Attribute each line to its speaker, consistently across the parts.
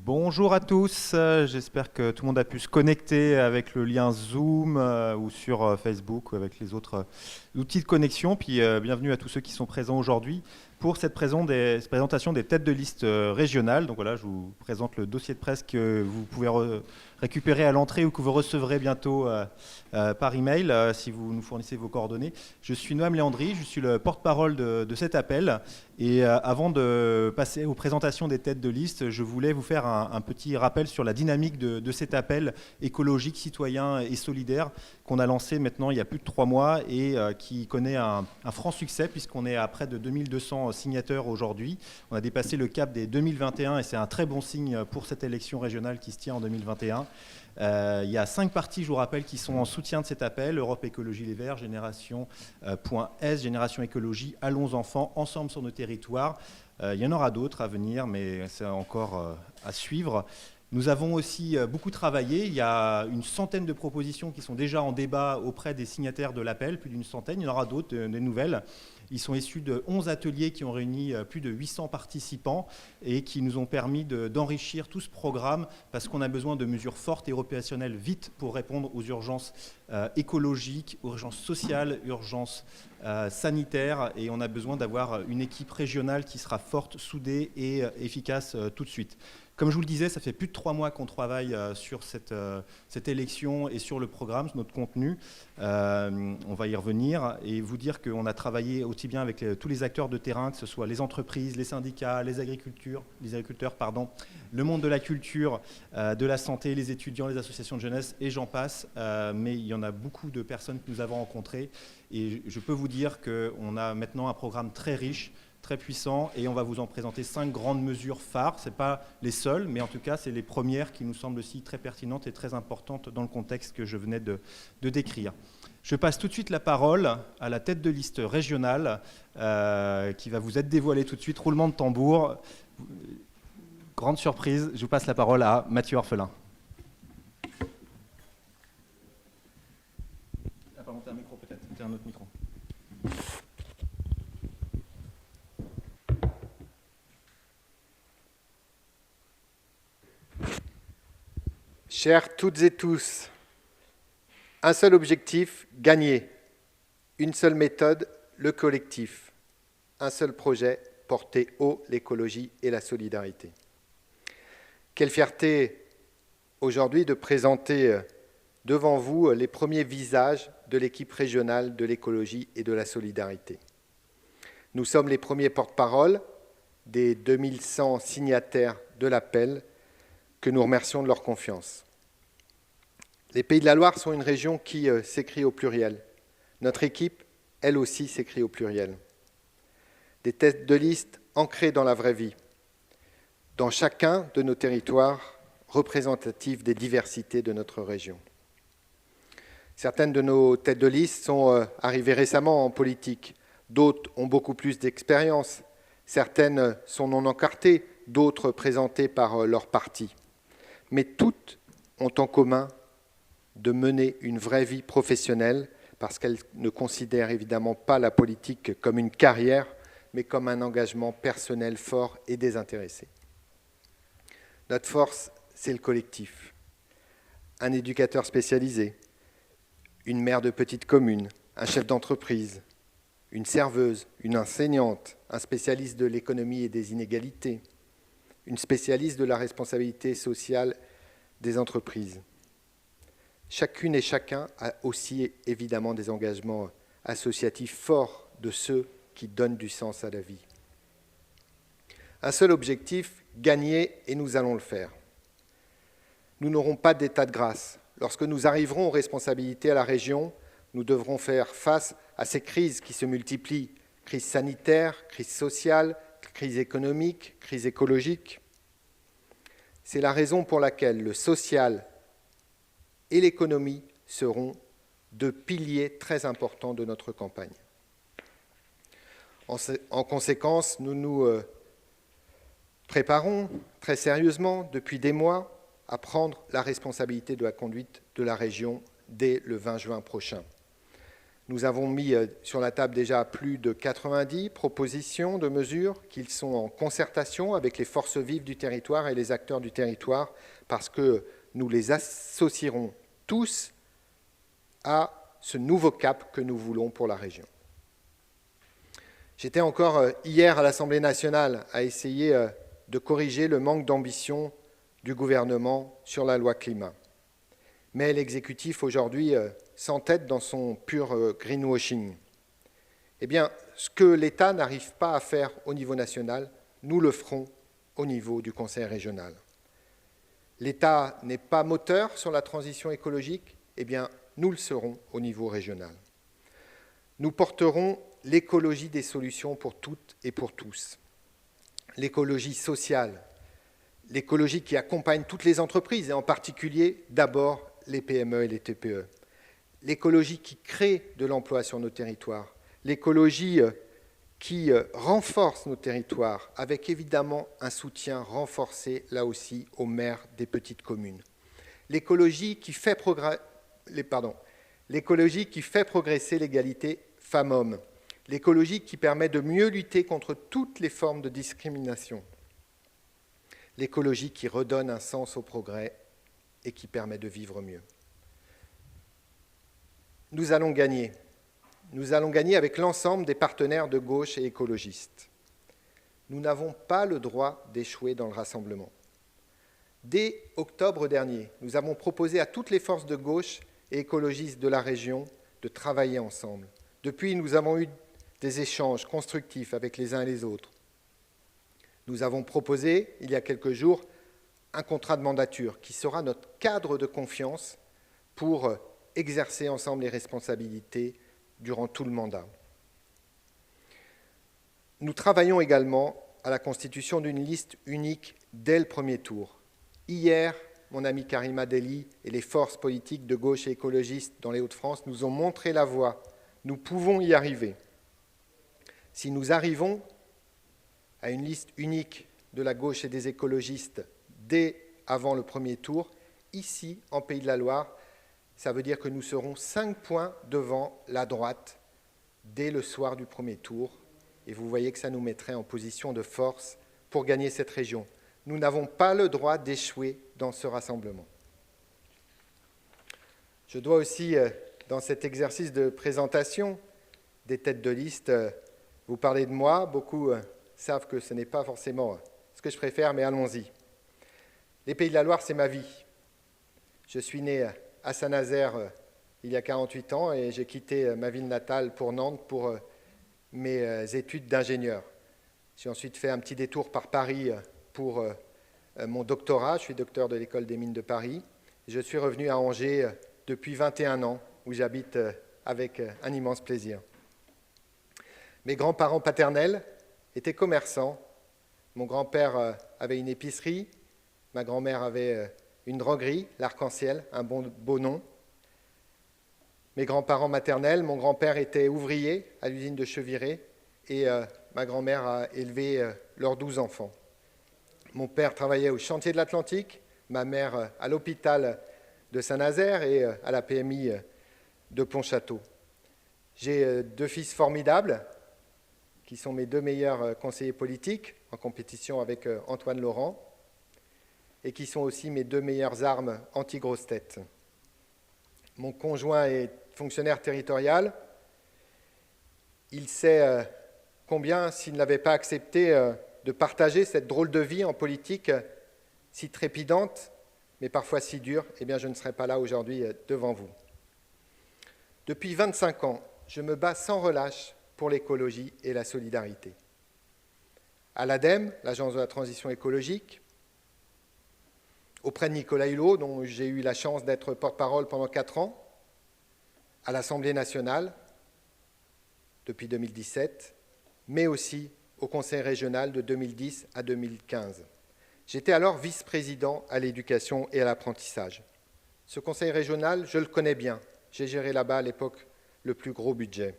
Speaker 1: Bonjour à tous, j'espère que tout le monde a pu se connecter avec le lien Zoom ou sur Facebook ou avec les autres outils de connexion. Puis bienvenue à tous ceux qui sont présents aujourd'hui pour cette présentation des têtes de liste régionales. Donc voilà, je vous présente le dossier de presse que vous pouvez récupérer à l'entrée ou que vous recevrez bientôt par email si vous nous fournissez vos coordonnées. Je suis Noam Léandri, je suis le porte-parole de cet appel. Et avant de passer aux présentations des têtes de liste, je voulais vous faire un petit rappel sur la dynamique de cet appel écologique, citoyen et solidaire qu'on a lancé maintenant il y a plus de 3 mois et qui connaît un franc succès puisqu'on est à près de 2200 signataires aujourd'hui. On a dépassé le cap des 2021 et c'est un très bon signe pour cette élection régionale qui se tient en 2021. Il y a 5 partis, je vous rappelle, qui sont en soutien de cet appel. Europe Écologie Les Verts, Génération.S, Génération Écologie, Allons Enfants, Ensemble sur nos territoires. Il y en aura d'autres à venir, mais c'est encore à suivre. Nous avons aussi beaucoup travaillé. Il y a une centaine de propositions qui sont déjà en débat auprès des signataires de l'appel, plus d'une centaine. Il y en aura d'autres, des nouvelles. Ils sont issus de 11 ateliers qui ont réuni plus de 800 participants et qui nous ont permis d'enrichir tout ce programme parce qu'on a besoin de mesures fortes et opérationnelles vite pour répondre aux urgences écologiques, urgences sociales, urgences sanitaires. Et on a besoin d'avoir une équipe régionale qui sera forte, soudée et efficace tout de suite. Comme je vous le disais, ça fait plus de 3 mois qu'on travaille sur cette élection et sur le programme, sur notre contenu. On va y revenir et vous dire qu'on a travaillé aussi bien avec tous les acteurs de terrain, que ce soit les entreprises, les syndicats, les agriculteurs, le monde de la culture, de la santé, les étudiants, les associations de jeunesse et j'en passe. Mais il y en a beaucoup de personnes que nous avons rencontrées et je peux vous dire qu'on a maintenant un programme très riche, très puissant, et on va vous en présenter 5 grandes mesures phares. Ce n'est pas les seules, mais en tout cas, c'est les premières qui nous semblent aussi très pertinentes et très importantes dans le contexte que je venais de décrire. Je passe tout de suite la parole à la tête de liste régionale qui va vous être dévoilée tout de suite. Roulement de tambour. Grande surprise, je vous passe la parole à Mathieu Orphelin. Ah, pardon, t'as un micro peut-être, t'as un autre micro.
Speaker 2: Chers toutes et tous, un seul objectif, gagner. Une seule méthode, le collectif. Un seul projet, porter haut l'écologie et la solidarité. Quelle fierté aujourd'hui de présenter devant vous les premiers visages de l'équipe régionale de l'écologie et de la solidarité. Nous sommes les premiers porte-parole des 2100 signataires de l'appel que nous remercions de leur confiance. Les Pays de la Loire sont une région qui s'écrit au pluriel. Notre équipe, elle aussi, s'écrit au pluriel. Des têtes de liste ancrées dans la vraie vie, dans chacun de nos territoires représentatifs des diversités de notre région. Certaines de nos têtes de liste sont arrivées récemment en politique, d'autres ont beaucoup plus d'expérience, certaines sont non encartées, d'autres présentées par leur parti. Mais toutes ont en commun de mener une vraie vie professionnelle parce qu'elles ne considèrent évidemment pas la politique comme une carrière, mais comme un engagement personnel fort et désintéressé. Notre force, c'est le collectif. Un éducateur spécialisé, une mère de petite commune, un chef d'entreprise, une serveuse, une enseignante, un spécialiste de l'économie et des inégalités, une spécialiste de la responsabilité sociale des entreprises. Chacune et chacun a aussi évidemment des engagements associatifs forts de ceux qui donnent du sens à la vie. Un seul objectif, gagner, et nous allons le faire. Nous n'aurons pas d'état de grâce. Lorsque nous arriverons aux responsabilités à la région, nous devrons faire face à ces crises qui se multiplient. Crise sanitaire, crise sociale, crise économique, crise écologique. C'est la raison pour laquelle le social et l'économie seront deux piliers très importants de notre campagne. En conséquence, nous nous préparons très sérieusement depuis des mois à prendre la responsabilité de la conduite de la région dès le 20 juin prochain. Nous avons mis sur la table déjà plus de 90 propositions de mesures qui sont en concertation avec les forces vives du territoire et les acteurs du territoire, parce que nous les associerons tous à ce nouveau cap que nous voulons pour la région. J'étais encore hier à l'Assemblée nationale à essayer de corriger le manque d'ambition du gouvernement sur la loi climat. Mais l'exécutif aujourd'hui s'entête dans son pur greenwashing. Eh bien, ce que l'État n'arrive pas à faire au niveau national, nous le ferons au niveau du Conseil régional. L'État n'est pas moteur sur la transition écologique, eh bien, nous le serons au niveau régional. Nous porterons l'écologie des solutions pour toutes et pour tous. L'écologie sociale, l'écologie qui accompagne toutes les entreprises, et en particulier d'abord les PME et les TPE. L'écologie qui crée de l'emploi sur nos territoires. L'écologie qui renforce nos territoires, avec évidemment un soutien renforcé, là aussi, aux maires des petites communes. L'écologie qui fait progresser l'égalité femmes-hommes. L'écologie qui permet de mieux lutter contre toutes les formes de discrimination. L'écologie qui redonne un sens au progrès et qui permet de vivre mieux. Nous allons gagner. Nous allons gagner avec l'ensemble des partenaires de gauche et écologistes. Nous n'avons pas le droit d'échouer dans le rassemblement. Dès octobre dernier, nous avons proposé à toutes les forces de gauche et écologistes de la région de travailler ensemble. Depuis, nous avons eu des échanges constructifs avec les uns et les autres. Nous avons proposé, il y a quelques jours, un contrat de mandature qui sera notre cadre de confiance pour exercer ensemble les responsabilités durant tout le mandat. Nous travaillons également à la constitution d'une liste unique dès le premier tour. Hier, mon ami Karima Deli et les forces politiques de gauche et écologistes dans les Hauts-de-France nous ont montré la voie. Nous pouvons y arriver. Si nous arrivons à une liste unique de la gauche et des écologistes dès avant le premier tour, ici, en Pays de la Loire, ça veut dire que nous serons 5 points devant la droite dès le soir du premier tour. Et vous voyez que ça nous mettrait en position de force pour gagner cette région. Nous n'avons pas le droit d'échouer dans ce rassemblement. Je dois aussi, dans cet exercice de présentation des têtes de liste, vous parler de moi. Beaucoup savent que ce n'est pas forcément ce que je préfère, mais allons-y. Les Pays de la Loire, c'est ma vie. Je suis né à Saint-Nazaire il y a 48 ans et j'ai quitté ma ville natale pour Nantes pour mes études d'ingénieur. J'ai ensuite fait un petit détour par Paris pour mon doctorat. Je suis docteur de l'École des mines de Paris. Je suis revenu à Angers depuis 21 ans, où j'habite avec un immense plaisir. Mes grands-parents paternels étaient commerçants. Mon grand-père avait une épicerie, ma grand-mère avait une droguerie, l'Arc-en-Ciel, un beau nom. Mes grands-parents maternels, mon grand-père était ouvrier à l'usine de Cheviré et ma grand-mère a élevé leurs 12 enfants. Mon père travaillait au chantier de l'Atlantique, ma mère à l'hôpital de Saint-Nazaire et à la PMI de Pontchâteau. J'ai 2 fils formidables qui sont mes 2 meilleurs conseillers politiques en compétition avec Antoine Laurent et qui sont aussi mes 2 meilleures armes anti-grosses têtes. Mon conjoint est fonctionnaire territorial. Il sait combien, s'il n'avait pas accepté de partager cette drôle de vie en politique si trépidante, mais parfois si dure, eh bien je ne serais pas là aujourd'hui devant vous. Depuis 25 ans, je me bats sans relâche pour l'écologie et la solidarité. À l'ADEME, l'Agence de la transition écologique, auprès de Nicolas Hulot, dont j'ai eu la chance d'être porte-parole pendant 4 ans, à l'Assemblée nationale, depuis 2017, mais aussi au Conseil régional de 2010 à 2015. J'étais alors vice-président à l'éducation et à l'apprentissage. Ce Conseil régional, je le connais bien. J'ai géré là-bas à l'époque le plus gros budget.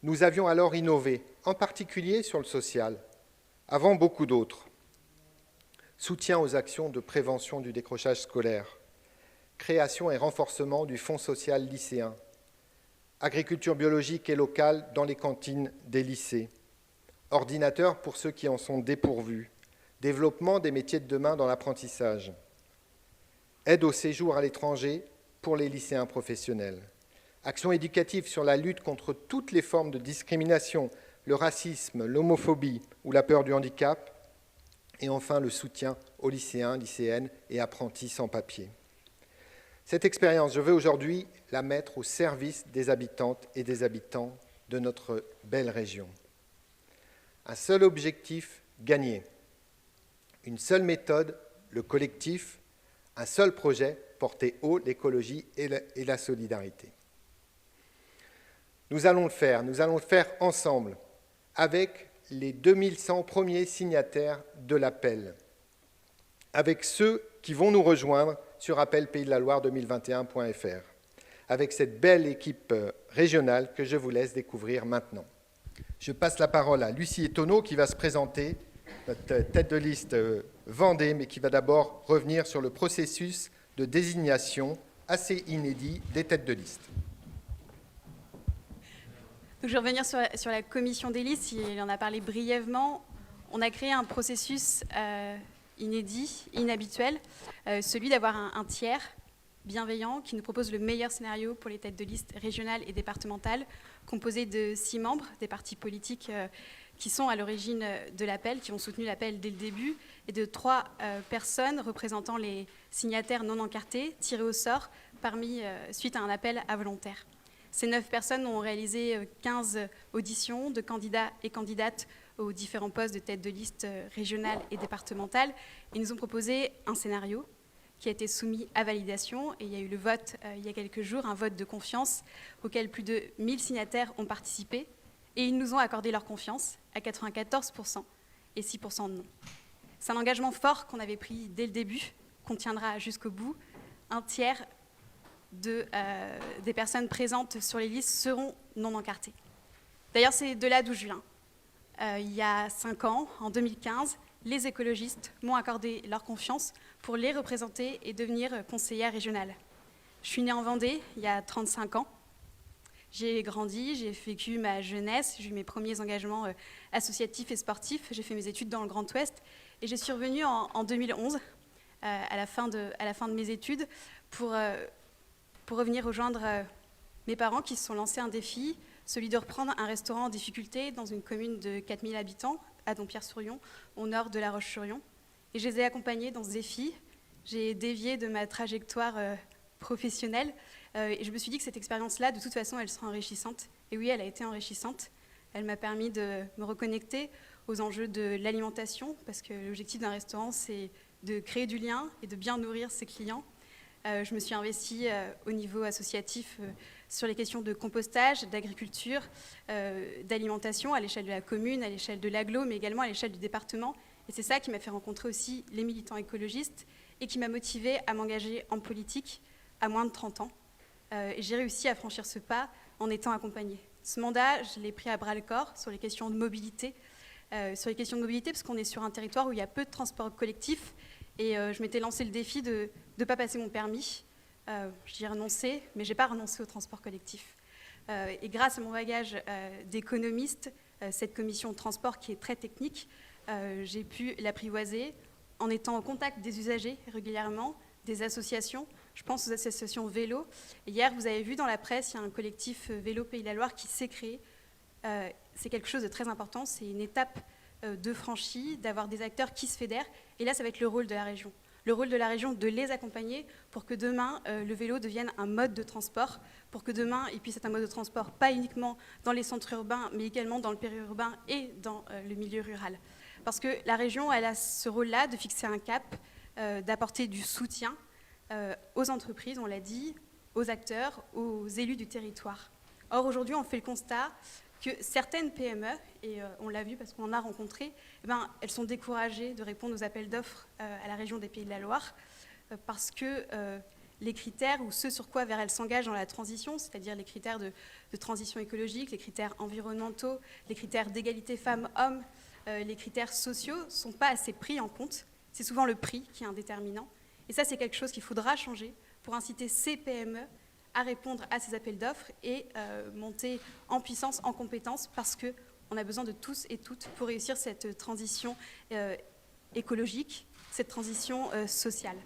Speaker 2: Nous avions alors innové, en particulier sur le social, avant beaucoup d'autres. Soutien aux actions de prévention du décrochage scolaire, création et renforcement du Fonds social lycéen, agriculture biologique et locale dans les cantines des lycées, ordinateurs pour ceux qui en sont dépourvus, développement des métiers de demain dans l'apprentissage, aide au séjour à l'étranger pour les lycéens professionnels, action éducative sur la lutte contre toutes les formes de discrimination, le racisme, l'homophobie ou la peur du handicap, et enfin le soutien aux lycéens, lycéennes et apprentis sans papier. Cette expérience, je veux aujourd'hui la mettre au service des habitantes et des habitants de notre belle région. Un seul objectif, gagner. Une seule méthode, le collectif. Un seul projet, porter haut l'écologie et la solidarité. Nous allons le faire ensemble, avec les 2100 premiers signataires de l'appel, avec ceux qui vont nous rejoindre sur appelpaysdelaloire2021.fr, avec cette belle équipe régionale que je vous laisse découvrir maintenant. Je passe la parole à Lucie Etonneau qui va se présenter, notre tête de liste Vendée, mais qui va d'abord revenir sur le processus de désignation assez inédit des têtes de liste.
Speaker 3: Donc, je vais revenir sur la commission des listes, il en a parlé brièvement. On a créé un processus inédit, inhabituel, celui d'avoir un tiers bienveillant qui nous propose le meilleur scénario pour les têtes de liste régionales et départementales, composé de 6 membres des partis politiques qui sont à l'origine de l'appel, qui ont soutenu l'appel dès le début, et de 3 personnes représentant les signataires non encartés, tirés au sort suite à un appel à volontaires. Ces 9 personnes ont réalisé 15 auditions de candidats et candidates aux différents postes de tête de liste régionales et départementales. Ils nous ont proposé un scénario qui a été soumis à validation. Et il y a eu le vote il y a quelques jours, un vote de confiance auquel plus de 1000 signataires ont participé. Et ils nous ont accordé leur confiance à 94% et 6% de non. C'est un engagement fort qu'on avait pris dès le début, qu'on tiendra jusqu'au bout. Un tiers des personnes présentes sur les listes seront non encartées. D'ailleurs, c'est de là d'où je viens. Il y a 5 ans, en 2015, les écologistes m'ont accordé leur confiance pour les représenter et devenir conseillère régionale. Je suis née en Vendée il y a 35 ans. J'ai grandi, j'ai vécu ma jeunesse, j'ai eu mes premiers engagements associatifs et sportifs. J'ai fait mes études dans le Grand Ouest et je suis revenue en 2011, à la fin de mes études, pour revenir rejoindre mes parents qui se sont lancés un défi, celui de reprendre un restaurant en difficulté dans une commune de 4000 habitants, à Dompierre-sur-Yon, au nord de La Roche-sur-Yon. Et je les ai accompagnés dans ce défi. J'ai dévié de ma trajectoire professionnelle et je me suis dit que cette expérience-là, de toute façon, elle sera enrichissante. Et oui, elle a été enrichissante. Elle m'a permis de me reconnecter aux enjeux de l'alimentation, parce que l'objectif d'un restaurant, c'est de créer du lien et de bien nourrir ses clients. Je me suis investie au niveau associatif sur les questions de compostage, d'agriculture, d'alimentation à l'échelle de la commune, à l'échelle de l'agglo, mais également à l'échelle du département. Et c'est ça qui m'a fait rencontrer aussi les militants écologistes et qui m'a motivée à m'engager en politique à moins de 30 ans. Et j'ai réussi à franchir ce pas en étant accompagnée. Ce mandat, je l'ai pris à bras-le-corps sur les questions de mobilité. Parce qu'on est sur un territoire où il y a peu de transports collectifs. Et je m'étais lancé le défi de ne pas passer mon permis. J'y ai renoncé, mais je n'ai pas renoncé au transport collectif. Et grâce à mon bagage d'économiste, cette commission de transport qui est très technique, j'ai pu l'apprivoiser en étant au contact des usagers régulièrement, des associations. Je pense aux associations vélo. Et hier, vous avez vu dans la presse, il y a un collectif Vélo Pays de la Loire qui s'est créé. C'est quelque chose de très important. C'est une étape de franchie, d'avoir des acteurs qui se fédèrent. Et là, ça va être le rôle de la région. Le rôle de la région de les accompagner pour que demain, le vélo devienne un mode de transport, pour que demain, il puisse être un mode de transport pas uniquement dans les centres urbains, mais également dans le périurbain et dans le milieu rural. Parce que la région, elle a ce rôle-là de fixer un cap, d'apporter du soutien aux entreprises, on l'a dit, aux acteurs, aux élus du territoire. Or, aujourd'hui, on fait le constat que certaines PME, et on l'a vu parce qu'on en a rencontré, elles sont découragées de répondre aux appels d'offres à la région des Pays de la Loire parce que les critères ou ce sur quoi elles s'engagent dans la transition, c'est-à-dire les critères de transition écologique, les critères environnementaux, les critères d'égalité femmes-hommes, les critères sociaux ne sont pas assez pris en compte. C'est souvent le prix qui est un déterminant. Et ça, c'est quelque chose qu'il faudra changer pour inciter ces PME à répondre à ces appels d'offres et monter en puissance, en compétences, parce qu'on a besoin de tous et toutes pour réussir cette transition écologique, cette transition sociale.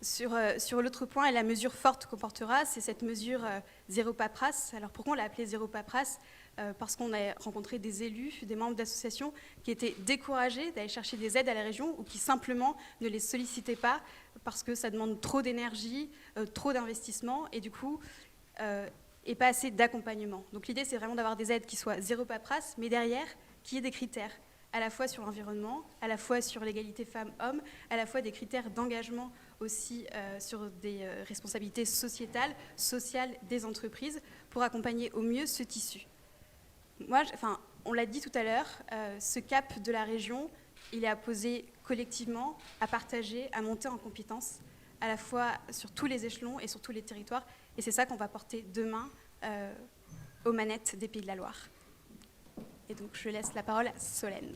Speaker 3: Sur l'autre point, et la mesure forte qu'on portera, c'est cette mesure zéro paperasse. Alors pourquoi on l'a appelée zéro paperasse ? Parce qu'on a rencontré des élus, des membres d'associations qui étaient découragés d'aller chercher des aides à la région ou qui simplement ne les sollicitaient pas parce que ça demande trop d'énergie, trop d'investissement et du coup, et pas assez d'accompagnement. Donc l'idée, c'est vraiment d'avoir des aides qui soient zéro paperasse, mais derrière, qu'il y ait des critères, à la fois sur l'environnement, à la fois sur l'égalité femmes-hommes, à la fois des critères d'engagement aussi sur des responsabilités sociétales des entreprises pour accompagner au mieux ce tissu. On l'a dit tout à l'heure, ce cap de la région, il est à poser collectivement, à partager, à monter en compétences, à la fois sur tous les échelons et sur tous les territoires. Et c'est ça qu'on va porter demain aux manettes des Pays de la Loire. Et donc, je laisse la parole à Solène.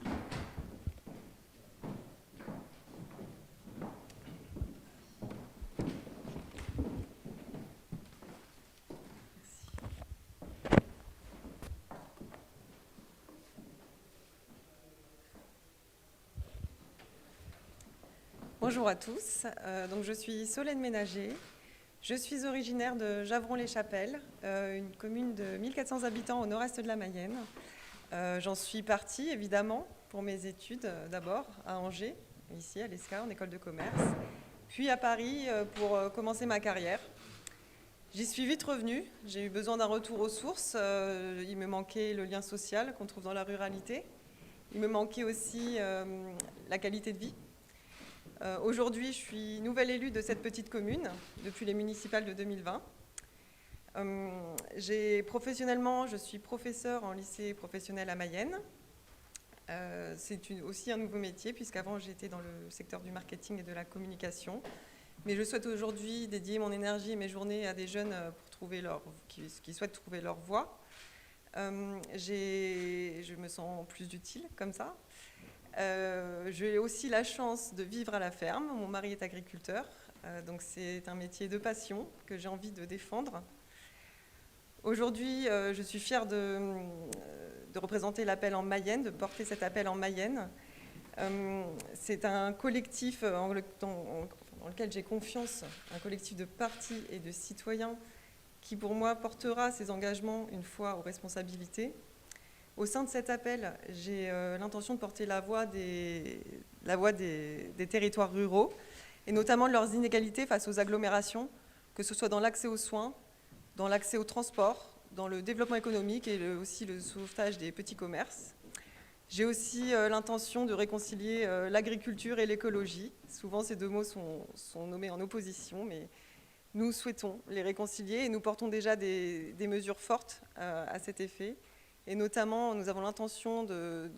Speaker 4: Bonjour à tous, donc je suis Solène Ménager, je suis originaire de Javron-les-Chapelles, une commune de 1400 habitants au nord-est de la Mayenne. J'en suis partie évidemment pour mes études d'abord à Angers, ici à l'ESCA en école de commerce, puis à Paris pour commencer ma carrière. J'y suis vite revenue, j'ai eu besoin d'un retour aux sources, il me manquait le lien social qu'on trouve dans la ruralité, il me manquait aussi la qualité de vie. Aujourd'hui, je suis nouvelle élue de cette petite commune depuis les municipales de 2020. Professionnellement, je suis professeure en lycée professionnel à Mayenne. C'est aussi un nouveau métier puisqu'avant j'étais dans le secteur du marketing et de la communication. Mais je souhaite aujourd'hui dédier mon énergie et mes journées à des jeunes qui souhaitent trouver leur voie. Je me sens plus utile comme ça. J'ai aussi la chance de vivre à la ferme. Mon mari est agriculteur, donc c'est un métier de passion que j'ai envie de défendre. Aujourd'hui, je suis fière de représenter l'appel en Mayenne, de porter cet appel en Mayenne. C'est un collectif dans lequel j'ai confiance, un collectif de partis et de citoyens qui, pour moi, portera ses engagements une fois aux responsabilités. Au sein de cet appel, j'ai l'intention de porter la voix des territoires ruraux, et notamment de leurs inégalités face aux agglomérations, que ce soit dans l'accès aux soins, dans l'accès au transport, dans le développement économique et aussi le sauvetage des petits commerces. J'ai aussi l'intention de réconcilier l'agriculture et l'écologie. Souvent, ces deux mots sont nommés en opposition, mais nous souhaitons les réconcilier et nous portons déjà des mesures fortes à cet effet. Et notamment, nous avons l'intention de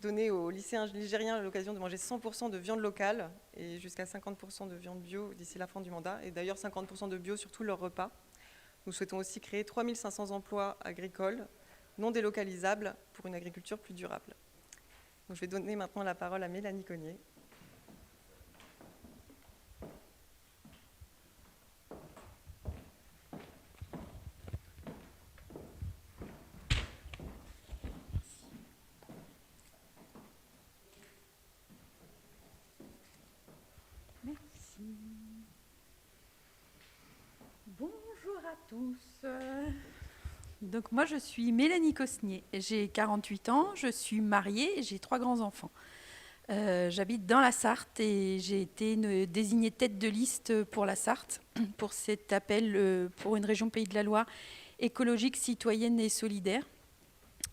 Speaker 4: donner aux lycéens ligériens l'occasion de manger 100% de viande locale et jusqu'à 50% de viande bio d'ici la fin du mandat. Et d'ailleurs, 50% de bio sur tous leurs repas. Nous souhaitons aussi créer 3500 emplois agricoles non délocalisables pour une agriculture plus durable. Donc, je vais donner maintenant la parole à Mélanie Cognier.
Speaker 5: Bonjour à tous. Donc moi je suis Mélanie Cosnier, j'ai 48 ans, je suis mariée et j'ai 3 grands-enfants. J'habite dans la Sarthe et j'ai été désignée tête de liste pour la Sarthe, pour cet appel pour une région Pays de la Loire écologique, citoyenne et solidaire.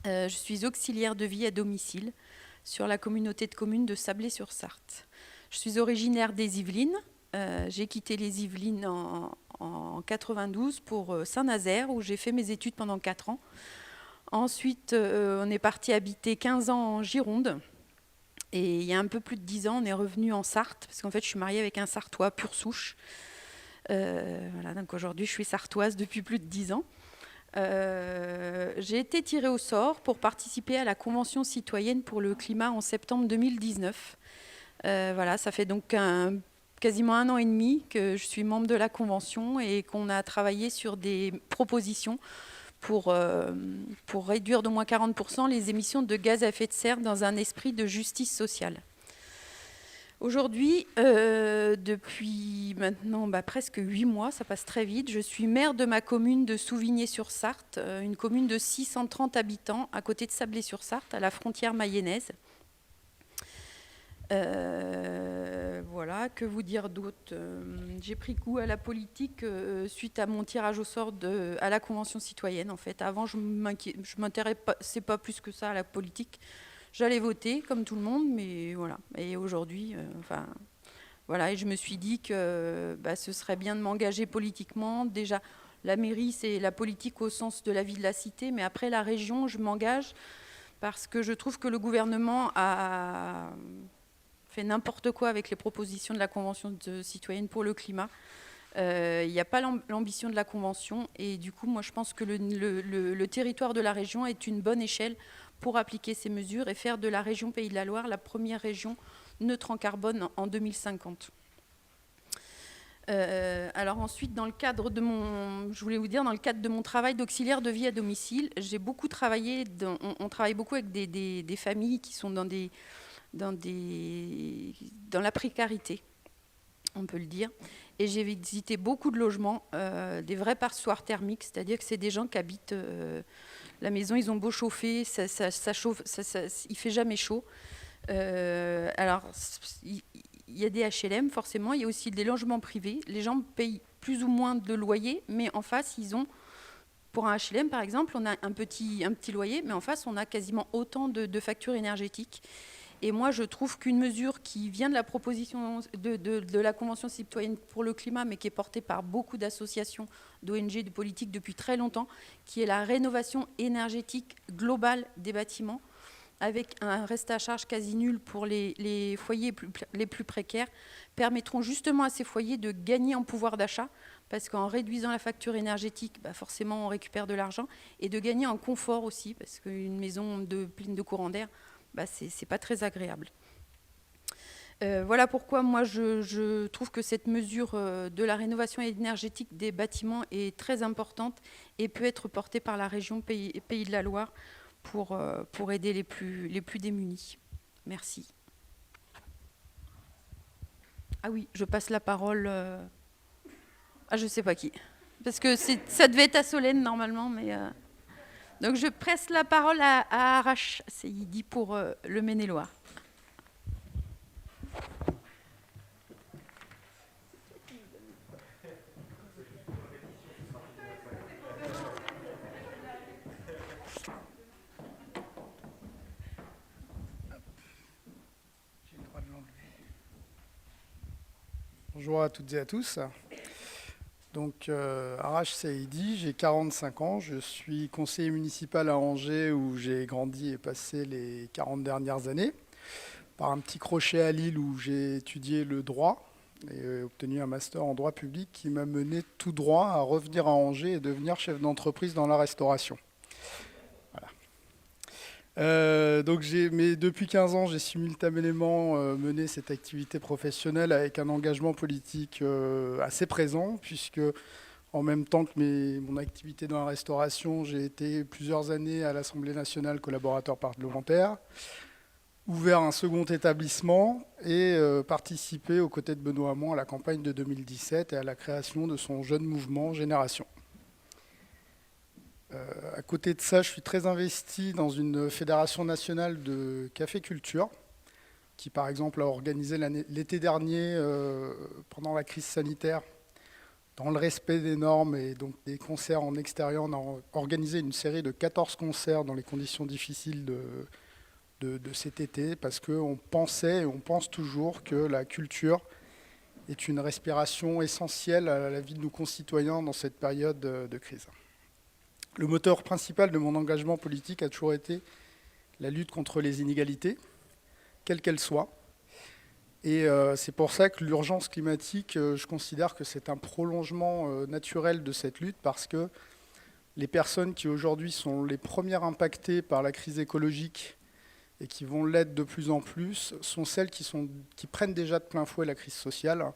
Speaker 5: Je suis auxiliaire de vie à domicile sur la communauté de communes de Sablé-sur-Sarthe. Je suis originaire des Yvelines. J'ai quitté les Yvelines en 92 pour Saint-Nazaire, où j'ai fait mes études pendant 4 ans. Ensuite, on est parti habiter 15 ans en Gironde. Et il y a un peu plus de 10 ans, on est revenu en Sarthe, parce qu'en fait, je suis mariée avec un Sartois pure souche. Voilà, donc aujourd'hui, je suis sartoise depuis plus de 10 ans. J'ai été tirée au sort pour participer à la Convention citoyenne pour le climat en septembre 2019. Voilà, ça fait donc quasiment 1 an et demi que je suis membre de la Convention et qu'on a travaillé sur des propositions pour réduire d'au moins 40% les émissions de gaz à effet de serre dans un esprit de justice sociale. Aujourd'hui, depuis maintenant presque 8 mois, ça passe très vite, je suis maire de ma commune de Souvigné-sur-Sarthe, une commune de 630 habitants à côté de Sablé-sur-Sarthe, à la frontière mayonnaise. Voilà, que vous dire d'autre? J'ai pris goût à la politique suite à mon tirage au sort à la Convention citoyenne. En fait, avant, je m'intéressais pas plus que ça à la politique. J'allais voter comme tout le monde, mais voilà. Et aujourd'hui, voilà, et je me suis dit que ce serait bien de m'engager politiquement. Déjà, la mairie, c'est la politique au sens de la vie de la cité, mais après la région, je m'engage parce que je trouve que le gouvernement a fait n'importe quoi avec les propositions de la Convention citoyenne pour le climat. Il n'y a pas l'ambition de la Convention et du coup, moi, je pense que le territoire de la région est une bonne échelle pour appliquer ces mesures et faire de la région Pays de la Loire la première région neutre en carbone en 2050. Alors ensuite, dans le cadre de mon travail d'auxiliaire de vie à domicile, j'ai beaucoup travaillé, on travaille beaucoup avec des familles qui sont dans la précarité, on peut le dire. Et j'ai visité beaucoup de logements, des vrais passoires thermiques, c'est-à-dire que c'est des gens qui habitent la maison, ils ont beau chauffer, ça chauffe, il fait jamais chaud. Alors, il y a des HLM, forcément, il y a aussi des logements privés. Les gens payent plus ou moins de loyer, mais en face, pour un HLM, par exemple, on a un petit loyer, mais en face, on a quasiment autant de factures énergétiques. Et moi, je trouve qu'une mesure qui vient de la proposition de la Convention citoyenne pour le climat, mais qui est portée par beaucoup d'associations, d'ONG, de politiques depuis très longtemps, qui est la rénovation énergétique globale des bâtiments, avec un reste à charge quasi nul pour les foyers les plus précaires, permettront justement à ces foyers de gagner en pouvoir d'achat, parce qu'en réduisant la facture énergétique, forcément on récupère de l'argent, et de gagner en confort aussi, parce qu'une maison pleine de courant d'air, c'est pas très agréable. Voilà pourquoi moi je trouve que cette mesure de la rénovation énergétique des bâtiments est très importante et peut être portée par la région Pays de la Loire pour aider les plus démunis. Merci. Ah oui, je passe la parole à je sais pas qui, parce que ça devait être à Solène normalement, mais donc je presse la parole à Arash Seyidi pour le Maine-et-Loire.
Speaker 6: Bonjour à toutes et à tous. Donc, Arash Seyidi, j'ai 45 ans, je suis conseiller municipal à Angers où j'ai grandi et passé les 40 dernières années, par un petit crochet à Lille où j'ai étudié le droit et obtenu un master en droit public qui m'a mené tout droit à revenir à Angers et devenir chef d'entreprise dans la restauration. Voilà. Mais depuis 15 ans, j'ai simultanément mené cette activité professionnelle avec un engagement politique assez présent, puisque en même temps que mon activité dans la restauration, j'ai été plusieurs années à l'Assemblée nationale collaborateur parlementaire, ouvert un second établissement et participé aux côtés de Benoît Hamon à la campagne de 2017 et à la création de son jeune mouvement Génération. À côté de ça, je suis très investi dans une fédération nationale de café-culture qui, par exemple, a organisé l'été dernier, pendant la crise sanitaire, dans le respect des normes et donc des concerts en extérieur, on a organisé une série de 14 concerts dans les conditions difficiles de cet été parce qu'on pensait et on pense toujours que la culture est une respiration essentielle à la vie de nos concitoyens dans cette période de crise. Le moteur principal de mon engagement politique a toujours été la lutte contre les inégalités, quelles qu'elles soient. Et c'est pour ça que l'urgence climatique, je considère que c'est un prolongement naturel de cette lutte parce que les personnes qui aujourd'hui sont les premières impactées par la crise écologique et qui vont l'être de plus en plus sont celles qui prennent déjà de plein fouet la crise sociale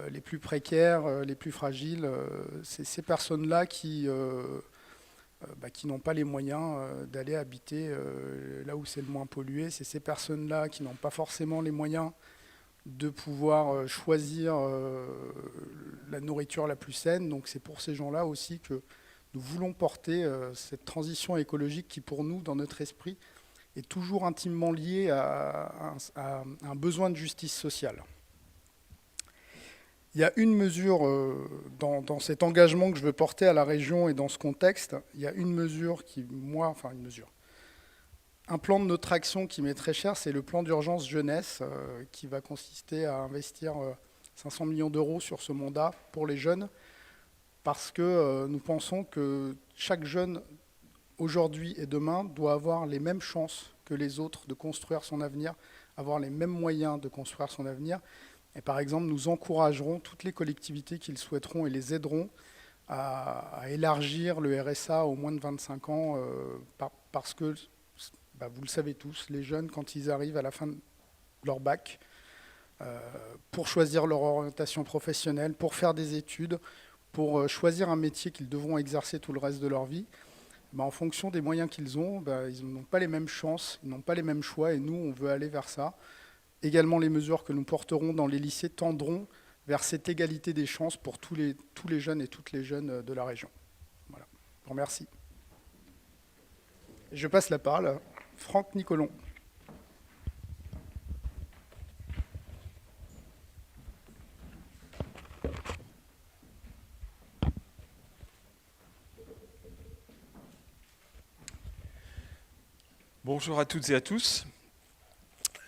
Speaker 6: les plus précaires, les plus fragiles. C'est ces personnes-là qui n'ont pas les moyens d'aller habiter là où c'est le moins pollué. C'est ces personnes-là qui n'ont pas forcément les moyens de pouvoir choisir la nourriture la plus saine. Donc c'est pour ces gens-là aussi que nous voulons porter cette transition écologique qui, pour nous, dans notre esprit, est toujours intimement liée à un besoin de justice sociale. Il y a une mesure dans cet engagement que je veux porter à la région et dans ce contexte, il y a une mesure qui, un plan de notre action qui m'est très cher, c'est le plan d'urgence jeunesse qui va consister à investir 500 millions d'euros sur ce mandat pour les jeunes parce que nous pensons que chaque jeune aujourd'hui et demain doit avoir les mêmes chances que les autres de construire son avenir, avoir les mêmes moyens de construire son avenir. Et par exemple, nous encouragerons toutes les collectivités qui le souhaiteront et les aiderons à élargir le RSA aux moins de 25 ans parce que, vous le savez tous, les jeunes, quand ils arrivent à la fin de leur bac, pour choisir leur orientation professionnelle, pour faire des études, pour choisir un métier qu'ils devront exercer tout le reste de leur vie, en fonction des moyens qu'ils ont, ils n'ont pas les mêmes chances, ils n'ont pas les mêmes choix, et nous, on veut aller vers ça. Également, les mesures que nous porterons dans les lycées tendront vers cette égalité des chances pour tous les jeunes et toutes les jeunes de la région. Voilà. Je vous remercie. Je passe la parole à Franck Nicolon.
Speaker 7: Bonjour à toutes et à tous.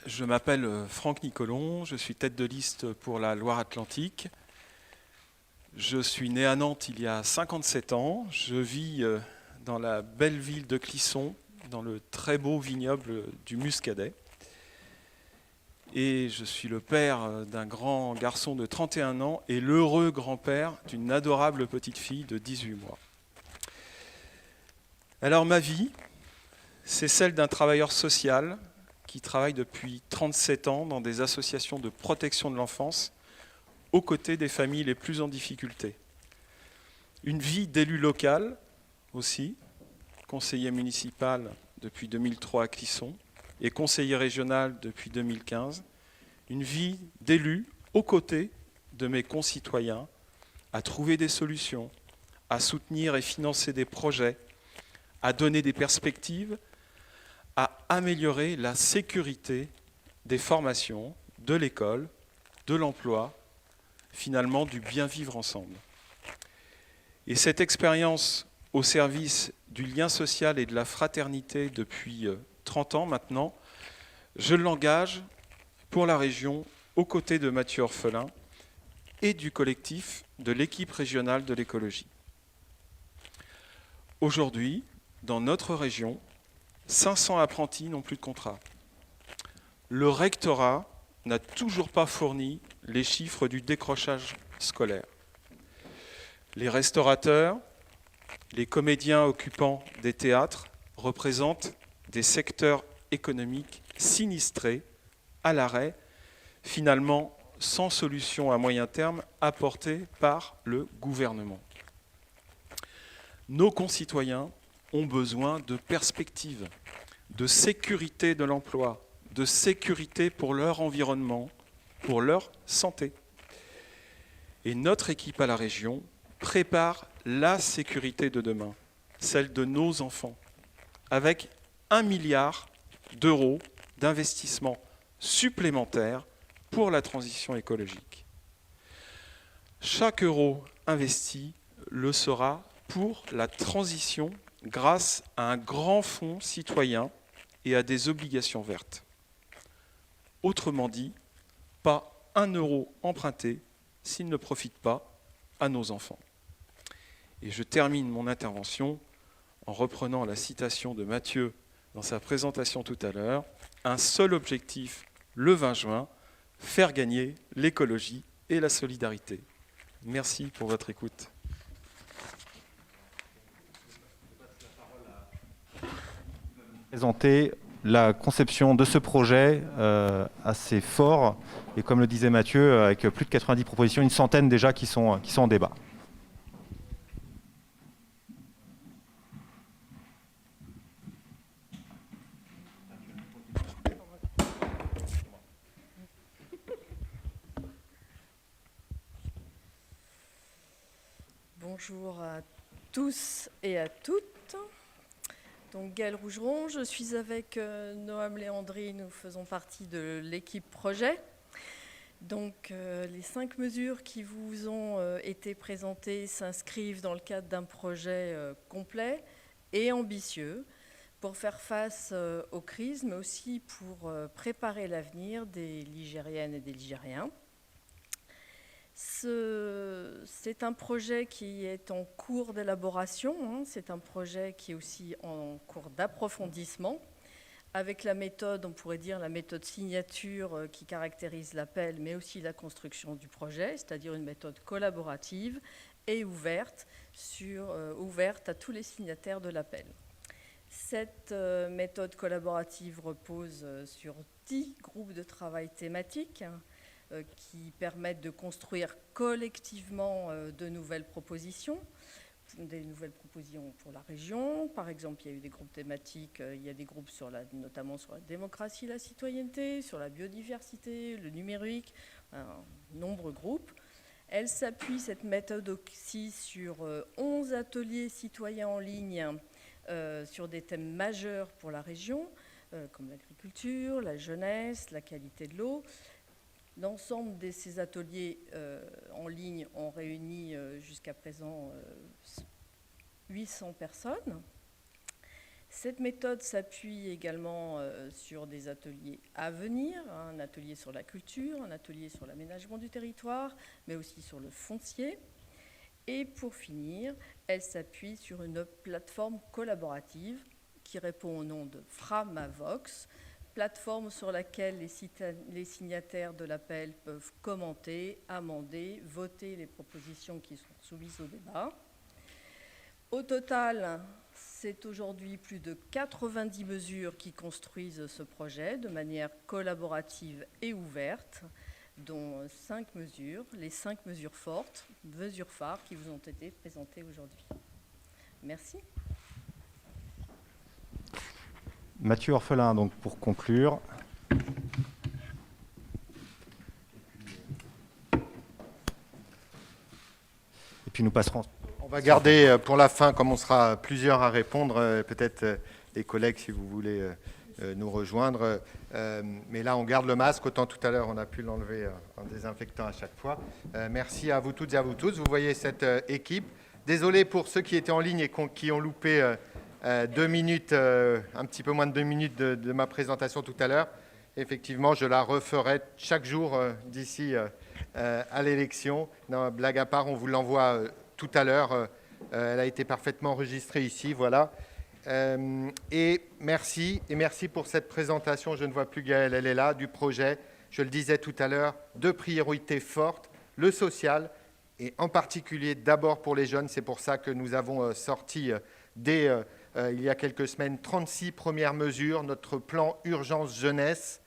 Speaker 7: Je m'appelle Franck Nicolon, je suis tête de liste pour la Loire-Atlantique. Je suis né à Nantes il y a 57 ans. Je vis dans la belle ville de Clisson, dans le très beau vignoble du Muscadet. Et je suis le père d'un grand garçon de 31 ans et l'heureux grand-père d'une adorable petite fille de 18 mois. Alors ma vie, c'est celle d'un travailleur social qui travaille depuis 37 ans dans des associations de protection de l'enfance aux côtés des familles les plus en difficulté. Une vie d'élu local aussi, conseiller municipal depuis 2003 à Clisson et conseiller régional depuis 2015. Une vie d'élu aux côtés de mes concitoyens à trouver des solutions, à soutenir et financer des projets, à donner des perspectives, à améliorer la sécurité des formations, de l'école, de l'emploi, finalement du bien vivre ensemble. Et cette expérience au service du lien social et de la fraternité depuis 30 ans maintenant, je l'engage pour la région aux côtés de Mathieu Orphelin et du collectif de l'équipe régionale de l'écologie. Aujourd'hui, dans notre région, 500 apprentis n'ont plus de contrat. Le rectorat n'a toujours pas fourni les chiffres du décrochage scolaire. Les restaurateurs, les comédiens occupants des théâtres représentent des secteurs économiques sinistrés, à l'arrêt, finalement sans solution à moyen terme apportée par le gouvernement. Nos concitoyens ont besoin de perspectives, de sécurité de l'emploi, de sécurité pour leur environnement, pour leur santé. Et notre équipe à la région prépare la sécurité de demain, celle de nos enfants, avec 1 milliard d'euros d'investissement supplémentaires pour la transition écologique. Chaque euro investi le sera pour la transition grâce à un grand fonds citoyen et à des obligations vertes. Autrement dit, pas 1 euro emprunté s'il ne profite pas à nos enfants. Et je termine mon intervention en reprenant la citation de Mathieu dans sa présentation tout à l'heure. Un seul objectif, le 20 juin, faire gagner l'écologie et la solidarité. Merci pour votre écoute.
Speaker 1: Présenter la conception de ce projet assez fort, et comme le disait Mathieu, avec plus de 90 propositions, une centaine déjà qui sont en débat.
Speaker 8: Bonjour à tous et à toutes. Donc Gaëlle Rougeron, je suis avec Noam Léandri, nous faisons partie de l'équipe projet. Donc les 5 mesures qui vous ont été présentées s'inscrivent dans le cadre d'un projet complet et ambitieux pour faire face aux crises, mais aussi pour préparer l'avenir des Ligériennes et des Ligériens. C'est un projet qui est en cours d'élaboration, c'est un projet qui est aussi en cours d'approfondissement, avec la méthode, on pourrait dire la méthode signature qui caractérise l'appel, mais aussi la construction du projet, c'est-à-dire une méthode collaborative et ouverte à tous les signataires de l'appel. Cette méthode collaborative repose sur 10 groupes de travail thématiques qui permettent de construire collectivement de nouvelles propositions, pour la région. Par exemple, il y a eu des groupes thématiques, il y a des groupes notamment sur la démocratie, la citoyenneté, sur la biodiversité, le numérique, nombreux groupes. Elle s'appuie, cette méthode aussi, sur 11 ateliers citoyens en ligne sur des thèmes majeurs pour la région, comme l'agriculture, la jeunesse, la qualité de l'eau. L'ensemble de ces ateliers en ligne ont réuni jusqu'à présent 800 personnes. Cette méthode s'appuie également sur des ateliers à venir, un atelier sur la culture, un atelier sur l'aménagement du territoire, mais aussi sur le foncier. Et pour finir, elle s'appuie sur une plateforme collaborative qui répond au nom de Framavox, plateforme sur laquelle les signataires de l'appel peuvent commenter, amender, voter les propositions qui sont soumises au débat. Au total, c'est aujourd'hui plus de 90 mesures qui construisent ce projet de manière collaborative et ouverte, dont 5 mesures, les 5 mesures fortes, mesures phares qui vous ont été présentées aujourd'hui. Merci.
Speaker 1: Mathieu Orphelin, donc pour conclure. Et puis nous passerons.
Speaker 2: On va garder pour la fin, comme on sera plusieurs à répondre, peut-être les collègues si vous voulez nous rejoindre. Mais là, on garde le masque. Autant tout à l'heure, on a pu l'enlever en désinfectant à chaque fois. Merci à vous toutes et à vous tous. Vous voyez cette équipe. Désolé pour ceux qui étaient en ligne et qui ont loupé 2 minutes, un petit peu moins de 2 minutes de ma présentation tout à l'heure. Effectivement, je la referai chaque jour d'ici à l'élection. Non, blague à part, on vous l'envoie tout à l'heure. Elle a été parfaitement enregistrée ici, voilà. Et merci pour cette présentation. Je ne vois plus Gaëlle, elle est là, du projet. Je le disais tout à l'heure, 2 priorités fortes, le social et en particulier d'abord pour les jeunes. C'est pour ça que nous avons sorti dès il y a quelques semaines 36 premières mesures, notre plan urgence jeunesse,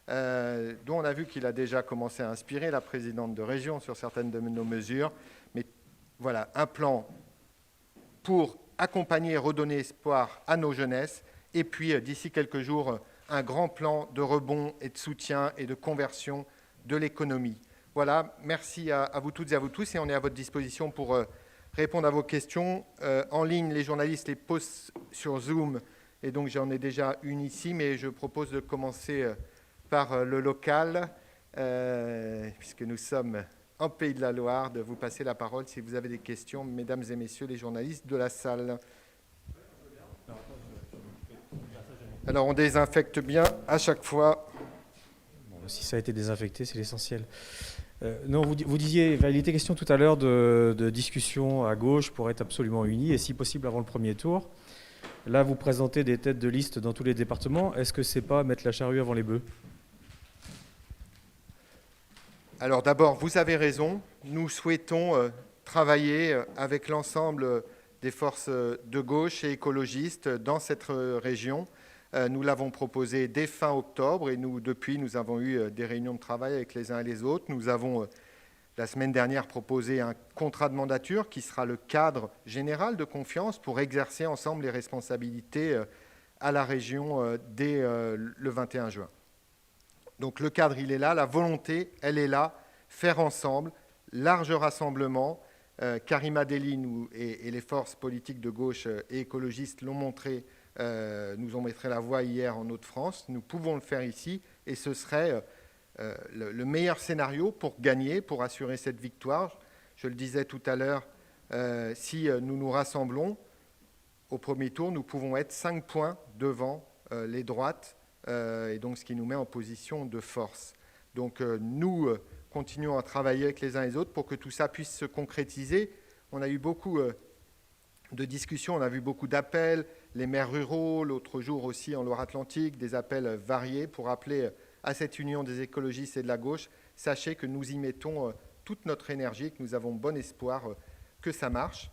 Speaker 2: dont on a vu qu'il a déjà commencé à inspirer la présidente de région sur certaines de nos mesures. Mais voilà, un plan pour accompagner et redonner espoir à nos jeunesses. Et puis, d'ici quelques jours, un grand plan de rebond et de soutien et de conversion de l'économie. Voilà, merci à vous toutes et à vous tous. Et on est à votre disposition pour répondre à vos questions. En ligne, les journalistes les posent sur Zoom. Et donc, j'en ai déjà une ici, mais je propose de commencer par le local, puisque nous sommes en Pays de la Loire, de vous passer la parole si vous avez des questions, mesdames et messieurs les journalistes de la salle. Alors, on désinfecte bien à chaque fois.
Speaker 9: Bon, si ça a été désinfecté, c'est l'essentiel. Non, vous disiez, il était question tout à l'heure de discussion à gauche pour être absolument unis, et si possible avant le premier tour. Là, vous présentez des têtes de liste dans tous les départements. Est-ce que c'est pas mettre la charrue avant les bœufs ?
Speaker 2: Alors d'abord, vous avez raison, nous souhaitons travailler avec l'ensemble des forces de gauche et écologistes dans cette région. Nous l'avons proposé dès fin octobre et depuis, nous avons eu des réunions de travail avec les uns et les autres. Nous avons, la semaine dernière, proposé un contrat de mandature qui sera le cadre général de confiance pour exercer ensemble les responsabilités à la région dès le 21 juin. Donc le cadre, il est là, la volonté, elle est là, faire ensemble, large rassemblement. Karima Delli et les forces politiques de gauche et écologistes l'ont montré, nous ont montré la voie hier en Hauts-de-France. Nous pouvons le faire ici et ce serait le meilleur scénario pour gagner, pour assurer cette victoire. Je le disais tout à l'heure, si nous nous rassemblons au premier tour, nous pouvons être 5 points devant les droites, et donc ce qui nous met en position de force. Donc nous continuons à travailler avec les uns et les autres pour que tout ça puisse se concrétiser. On a eu beaucoup de discussions, on a vu beaucoup d'appels, les maires ruraux, l'autre jour aussi en Loire-Atlantique, des appels variés pour appeler à cette union des écologistes et de la gauche. Sachez que nous y mettons toute notre énergie, que nous avons bon espoir que ça marche.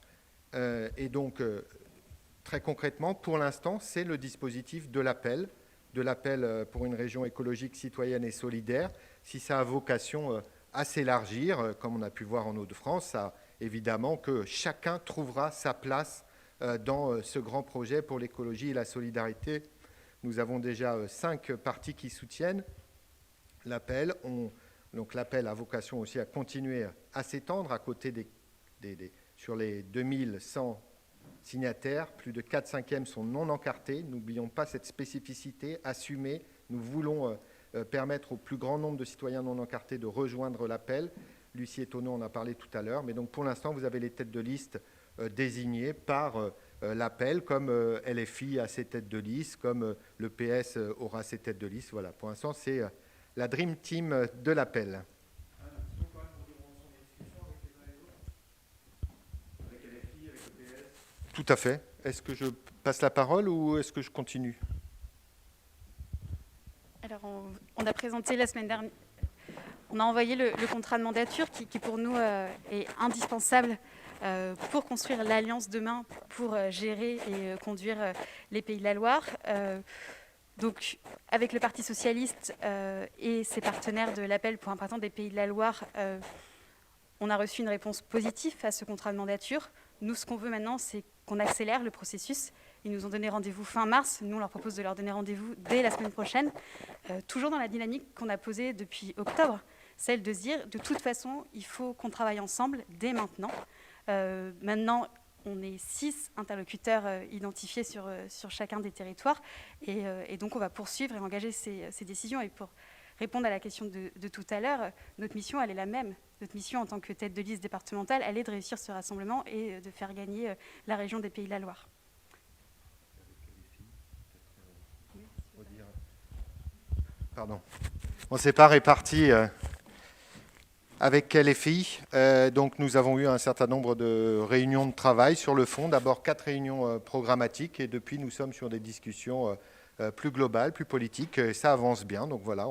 Speaker 2: Et donc, très concrètement, pour l'instant, c'est le dispositif de l'appel pour une région écologique, citoyenne et solidaire. Si ça a vocation à s'élargir, comme on a pu voir en Hauts-de-France, ça, évidemment que chacun trouvera sa place dans ce grand projet pour l'écologie et la solidarité. Nous avons déjà 5 partis qui soutiennent l'appel. Donc l'appel a vocation aussi à continuer à s'étendre à côté sur les 2100 signataires. Plus de 4/5 sont non encartés. N'oublions pas cette spécificité assumée. Nous voulons permettre au plus grand nombre de citoyens non encartés de rejoindre l'appel. Lucie Etonneau en a parlé tout à l'heure. Mais donc pour l'instant, vous avez les têtes de liste désignées par l'appel, comme LFI a ses têtes de liste, comme le PS aura ses têtes de liste. Voilà, pour l'instant, c'est la Dream Team de l'appel. Tout à fait. Est-ce que je passe la parole ou est-ce que je continue ?
Speaker 3: Alors, on a présenté la semaine dernière, on a envoyé le contrat de mandature qui pour nous est indispensable pour construire l'Alliance demain, pour gérer et conduire les Pays de la Loire. Donc, avec le Parti socialiste et ses partenaires de l'appel pour un printemps des Pays de la Loire, on a reçu une réponse positive à ce contrat de mandature. Nous, ce qu'on veut maintenant, c'est qu'on accélère le processus. Ils nous ont donné rendez-vous fin mars. Nous, on leur propose de leur donner rendez-vous dès la semaine prochaine, toujours dans la dynamique qu'on a posée depuis octobre, celle de se dire, de toute façon, il faut qu'on travaille ensemble dès maintenant. Maintenant, on est 6 interlocuteurs identifiés sur chacun des territoires. Et donc, on va poursuivre et engager ces décisions. Et pour répondre à la question de tout à l'heure, notre mission, elle est la même. Notre mission en tant que tête de liste départementale, elle est de réussir ce rassemblement et de faire gagner la région des Pays de la Loire.
Speaker 2: Pardon. On ne s'est pas réparti avec LFI. Donc nous avons eu un certain nombre de réunions de travail sur le fond. D'abord 4 réunions programmatiques et depuis nous sommes sur des discussions plus globales, plus politiques. Ça avance bien. Donc voilà,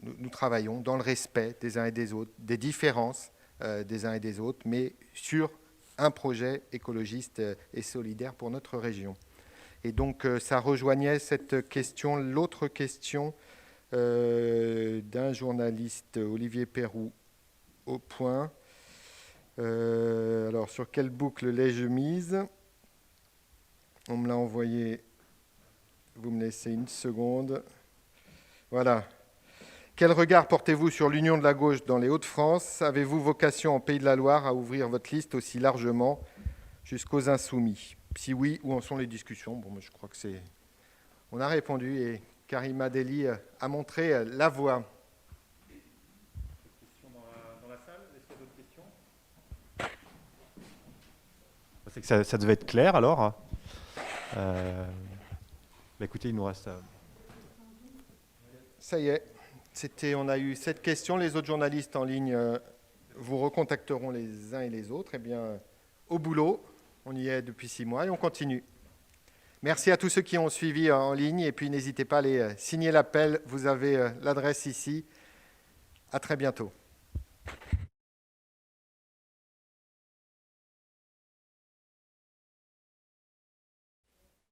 Speaker 2: nous travaillons dans le respect des uns et des autres, des différences des uns et des autres, mais sur un projet écologiste et solidaire pour notre région. Et donc ça rejoignait cette question, l'autre question d'un journaliste, Olivier Perroux, au Point. Alors, sur quelle boucle l'ai-je mise ? On me l'a envoyé. Vous me laissez une seconde. Voilà. Quel regard portez-vous sur l'union de la gauche dans les Hauts-de-France ? Avez-vous vocation en Pays de la Loire à ouvrir votre liste aussi largement jusqu'aux Insoumis ? Si oui, où en sont les discussions ? Bon, je crois que c'est... On a répondu et Karima Delli a montré la voie. Dans la salle, est-ce qu'il y a d'autres questions ?
Speaker 1: C'est que ça devait être clair alors. Écoutez, il nous reste...
Speaker 2: Ça y est, on a eu cette question. Les autres journalistes en ligne vous recontacteront les uns et les autres. Eh bien, au boulot, on y est depuis 6 mois et on continue. Merci à tous ceux qui ont suivi en ligne et puis n'hésitez pas à aller signer l'appel. Vous avez l'adresse ici. À très bientôt.